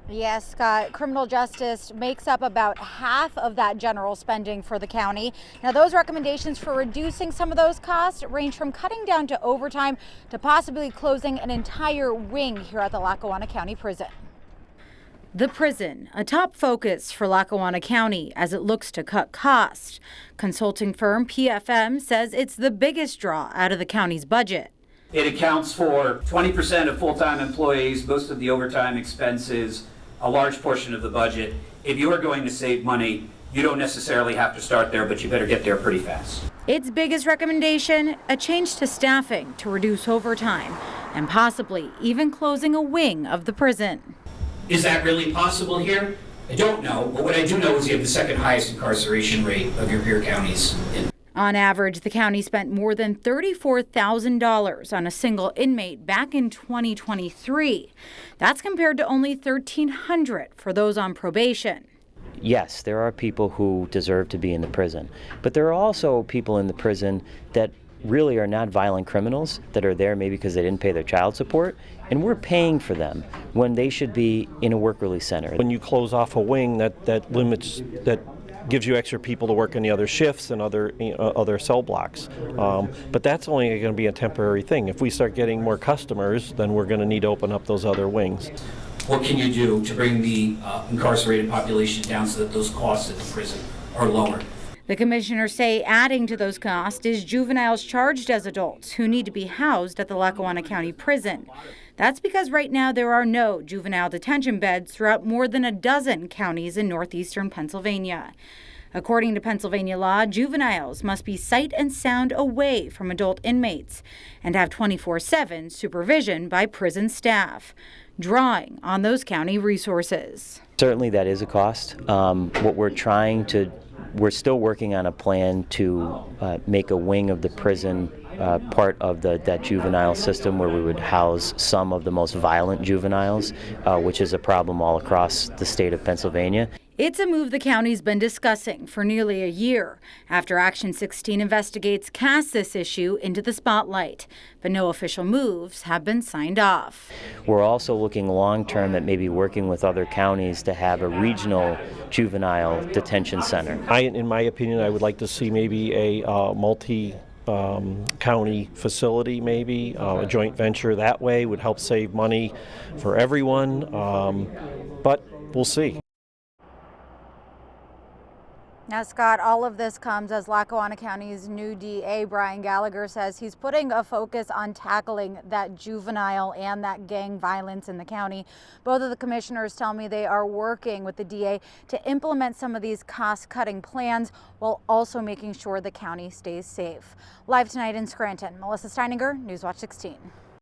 Yes, Scott, criminal justice makes up about half of that general spending for the county. Now, those recommendations for reducing some of those costs range from cutting down to overtime to possibly closing an entire wing here at the Lackawanna County Prison. The prison, a top focus for Lackawanna County as it looks to cut costs. Consulting firm PFM says it's the biggest draw out of the county's budget. It accounts for 20% of full-time employees, most of the overtime expenses, a large portion of the budget. If you are going to save money, you don't necessarily have to start there, but you better get there pretty fast. Its biggest recommendation, a change to staffing to reduce overtime and possibly even closing a wing of the prison. Is that really possible here? I don't know, but what I do know is you have the second highest incarceration rate of your peer counties. On average, the county spent more than $34,000 on a single inmate back in 2023. That's compared to only $1,300 for those on probation. Yes, there are people who deserve to be in the prison, but there are also people in the prison that really are not violent criminals that are there maybe because they didn't pay their child support, and we're paying for them when they should be in a work release center. When you close off a wing, that limits, that gives you extra people to work in the other shifts and other cell blocks. But that's only going to be a temporary thing. If we start getting more customers, then we're going to need to open up those other wings. What can you do to bring the incarcerated population down so that those costs at the prison are lower? The commissioners say adding to those costs is juveniles charged as adults who need to be housed at the Lackawanna County Prison. That's because right now there are no juvenile detention beds throughout more than a dozen counties in northeastern Pennsylvania. According to Pennsylvania law, juveniles must be sight and sound away from adult inmates and have 24/7 supervision by prison staff, drawing on those county resources. Certainly that is a cost. We're still working on a plan to make a wing of the prison part of that juvenile system where we would house some of the most violent juveniles, which is a problem all across the state of Pennsylvania. It's a move the county's been discussing for nearly a year after Action 16 Investigates cast this issue into the spotlight, but no official moves have been signed off. We're also looking long-term at maybe working with other counties to have a regional juvenile detention center. In my opinion, I would like to see maybe a county facility, maybe a joint venture. That way would help save money for everyone, but we'll see. Now, Scott, all of this comes as Lackawanna County's new DA, Brian Gallagher, says he's putting a focus on tackling that juvenile and that gang violence in the county. Both of the commissioners tell me they are working with the DA to implement some of these cost-cutting plans while also making sure the county stays safe. Live tonight in Scranton, Melissa Steininger, Newswatch 16.